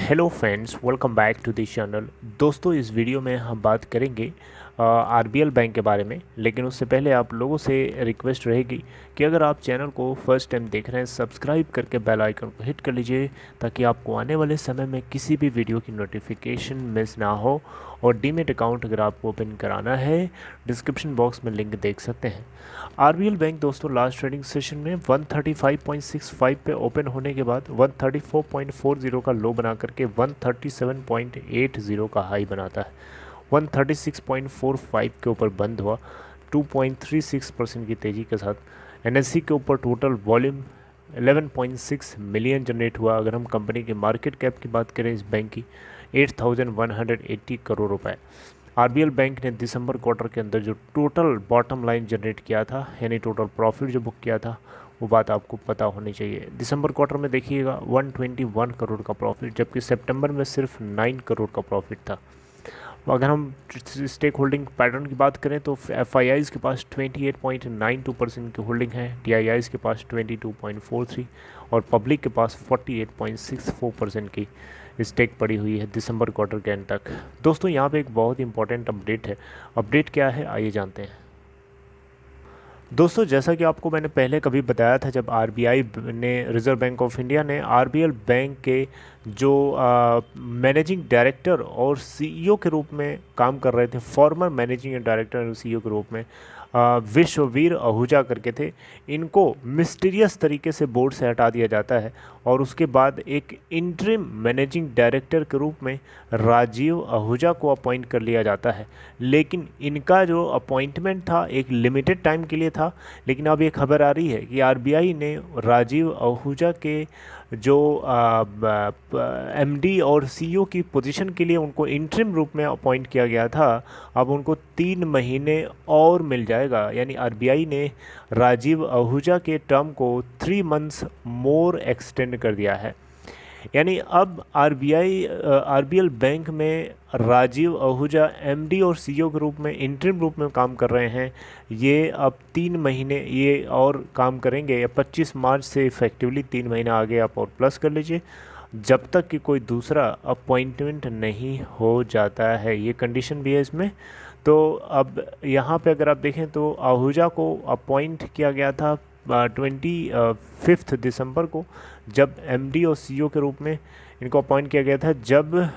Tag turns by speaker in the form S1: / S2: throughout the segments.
S1: Hello friends, welcome back to the channel. दोस्तों, इस video में हम बात करेंगे आरबीएल बैंक के बारे में। लेकिन उससे पहले आप लोगों से रिक्वेस्ट रहेगी कि अगर आप चैनल को फर्स्ट टाइम देख रहे हैं, सब्सक्राइब करके बेल आइकन को हिट कर लीजिए ताकि आपको आने वाले समय में किसी भी वीडियो की नोटिफिकेशन मिस ना हो। और डीमेट अकाउंट अगर आपको ओपन कराना है, डिस्क्रिप्शन बॉक्स में लिंक देख सकते हैं। आरबीएल बैंक दोस्तों लास्ट ट्रेडिंग सेशन में 135.65 पे ओपन होने के बाद 134.40 का लो बना करके 137.80 का हाई बनाता है। 136.45 के ऊपर बंद हुआ 2.36% की तेज़ी के साथ। एनएससी के ऊपर टोटल वॉल्यूम 11.6 मिलियन जनरेट हुआ। अगर हम कंपनी के मार्केट कैप की बात करें इस बैंक की 8,180 करोड़ रुपए। आरबीएल बैंक ने दिसंबर क्वार्टर के अंदर जो टोटल बॉटम लाइन जनरेट किया था, यानी टोटल प्रॉफिट जो बुक किया था, वो बात आपको पता होनी चाहिए। दिसंबर क्वार्टर में देखिएगा 121 करोड़ का प्रॉफिट, जबकि सितंबर में सिर्फ 9 करोड़ का प्रॉफिट था। अगर हम स्टेक होल्डिंग पैटर्न की बात करें तो एफआईआईज़ के पास 28.92% की होल्डिंग है, टीआईआईज़ के पास 22.43 और पब्लिक के पास 48.64% की स्टेक पड़ी हुई है दिसंबर क्वार्टर के एंड तक। दोस्तों, यहाँ पे एक बहुत ही इंपॉर्टेंट अपडेट है। अपडेट क्या है, आइए जानते हैं। दोस्तों, जैसा कि आपको मैंने पहले कभी बताया था, जब आरबीआई ने, रिज़र्व बैंक ऑफ इंडिया ने आरबीएल बैंक के जो मैनेजिंग डायरेक्टर और सीईओ के रूप में काम कर रहे थे, फॉर्मर मैनेजिंग डायरेक्टर और सीईओ के रूप में विश्ववीर आहूजा करके थे, इनको मिस्टीरियस तरीके से बोर्ड से हटा दिया जाता है और उसके बाद एक इंटरिम मैनेजिंग डायरेक्टर के रूप में राजीव आहूजा को अपॉइंट कर लिया जाता है। लेकिन इनका जो अपॉइंटमेंट था एक लिमिटेड टाइम के लिए था। लेकिन अब ये खबर आ रही है कि आरबीआई ने राजीव आहूजा के जो एमडी और सीईओ की पोजीशन के लिए उनको इंटरिम रूप में अपॉइंट किया गया था, अब उनको 3 महीने और मिल जाएगा। यानी आरबीआई ने राजीव आहूजा के टर्म को 3 मंथ्स मोर एक्सटेंड कर दिया है। यानी अब आरबीएल बैंक में राजीव आहूजा एमडी और सीईओ के रूप में, इंटरिम रूप में काम कर रहे हैं। ये अब 3 महीने ये और काम करेंगे, या 25 मार्च से इफ़ेक्टिवली 3 महीना आगे आप और प्लस कर लीजिए, जब तक कि कोई दूसरा अपॉइंटमेंट नहीं हो जाता है। ये कंडीशन भी है इसमें। तो अब यहाँ पे अगर आप देखें तो आहूजा को अपॉइंट किया गया था 25 दिसंबर को, जब एमडी और सीईओ के रूप में इनको अपॉइंट किया गया था, जब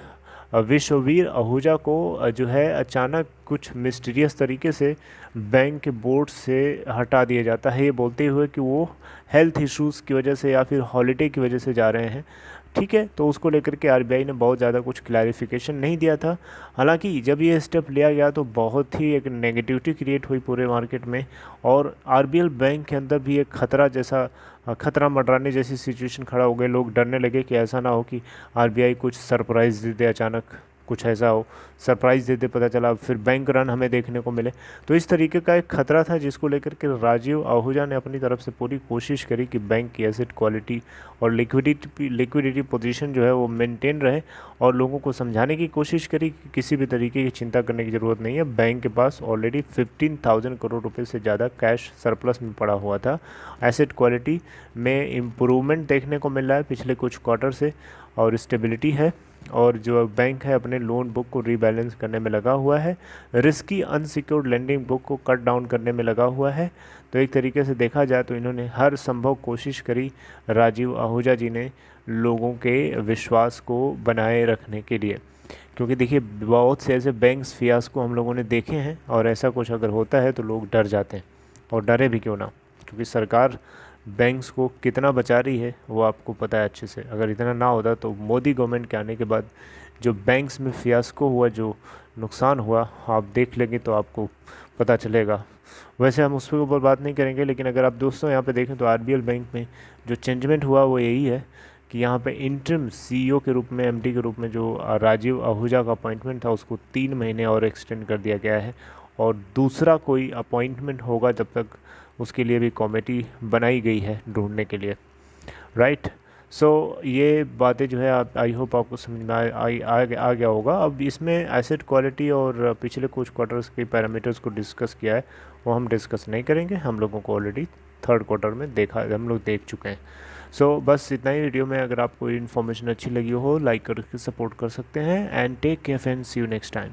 S1: विश्ववीर आहूजा को जो है अचानक कुछ मिस्टीरियस तरीके से बैंक के बोर्ड से हटा दिया जाता है, ये बोलते हुए कि वो हेल्थ इश्यूज़ की वजह से या फिर हॉलीडे की वजह से जा रहे हैं। ठीक है, तो उसको लेकर के आरबीआई ने बहुत ज़्यादा कुछ क्लैरिफिकेशन नहीं दिया था। हालांकि जब ये स्टेप लिया गया तो बहुत ही एक नेगेटिविटी क्रिएट हुई पूरे मार्केट में, और आरबीएल बैंक के अंदर भी एक खतरा जैसा, खतरा मंडराने जैसी सिचुएशन खड़ा हो गए। लोग डरने लगे कि ऐसा ना हो कि आरबीआई कुछ सरप्राइज़ दे दे, अचानक कुछ ऐसा हो, सरप्राइज़ दे दे, पता चला फिर बैंक रन हमें देखने को मिले। तो इस तरीके का एक खतरा था, जिसको लेकर के राजीव आहूजा ने अपनी तरफ से पूरी कोशिश करी कि बैंक की एसेट क्वालिटी और लिक्विडिटी पोजीशन जो है वो मेंटेन रहे, और लोगों को समझाने की कोशिश करी कि किसी भी तरीके की चिंता करने की ज़रूरत नहीं है। बैंक के पास ऑलरेडी 15,000 करोड़ रुपए से ज़्यादा कैश सरप्लस में पड़ा हुआ था। एसेट क्वालिटी में इम्प्रूवमेंट देखने को मिल रहा है पिछले कुछ क्वार्टर से, और स्टेबिलिटी है, और जो बैंक है अपने लोन बुक को रीबैलेंस करने में लगा हुआ है, रिस्की अनसिक्योर्ड लेंडिंग बुक को कट डाउन करने में लगा हुआ है। तो एक तरीके से देखा जाए तो इन्होंने हर संभव कोशिश करी, राजीव आहूजा जी ने, लोगों के विश्वास को बनाए रखने के लिए। क्योंकि देखिए, बहुत से ऐसे बैंक्स फियास्को हम लोगों ने देखे हैं, और ऐसा कुछ अगर होता है तो लोग डर जाते हैं, और डरे भी क्यों ना, क्योंकि सरकार बैंक्स को कितना बचा रही है वो आपको पता है अच्छे से। अगर इतना ना होता तो मोदी गवर्नमेंट के आने के बाद जो बैंक्स में फियास्को हुआ, जो नुकसान हुआ, आप देख लेंगे तो आपको पता चलेगा। वैसे हम उस पर ऊपर बात नहीं करेंगे, लेकिन अगर आप दोस्तों यहाँ पे देखें तो आरबीएल बैंक में जो चेंजमेंट हुआ वो यही है कि यहाँ पे इंटरिम सीईओ के रूप में, एमडी के रूप में जो राजीव आहूजा का अपॉइंटमेंट था उसको 3 महीने और एक्सटेंड कर दिया गया है, और दूसरा कोई अपॉइंटमेंट होगा जब तक, उसके लिए भी कमेटी बनाई गई है ढूंढने के लिए। राइट। सो ये बातें जो है आप, आई होप आपको समझ में आ गया होगा। अब इसमें एसेट क्वालिटी और पिछले कुछ क्वार्टर्स के पैरामीटर्स को डिस्कस किया है, वो हम डिस्कस नहीं करेंगे। हम लोगों को ऑलरेडी थर्ड क्वार्टर में देखा, हम लोग देख चुके हैं। सो बस इतना ही वीडियो में। अगर आपको इन्फॉर्मेशन अच्छी लगी हो लाइक करके सपोर्ट कर सकते हैं। And take care friends, see you next time.